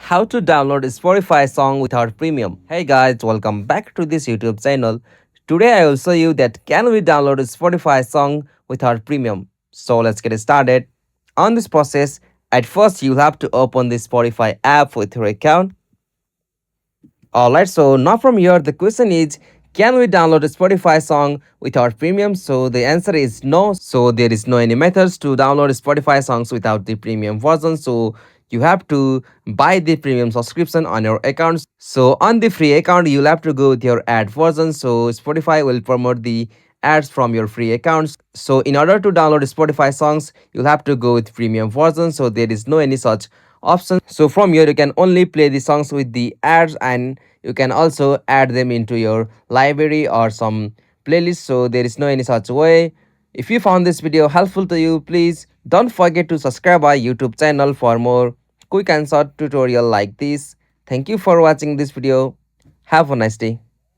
how to download a Spotify song without premium. Hey guys, welcome back to this YouTube channel. Today I will show you that can we download a Spotify song without premium. So let's get started. On this process, at first you'll have to open the Spotify app with your account. Alright, so now from here the question is, can we download a Spotify song without premium? So the answer is no. So there is no any methods to download Spotify songs without the premium version. So you have to buy the premium subscription on your account. So on the free account, you'll have to go with your ad version. So Spotify will promote the ads from your free accounts. So in order to download Spotify songs, you'll have to go with premium version. So there is no any such option. So from here you can only play the songs with the ads, and you can also add them into your library or some playlist. So there is no any such way. If you found this video helpful to you, please don't forget to subscribe our YouTube channel for more quick and short tutorial like this. Thank you for watching this video. Have a nice day.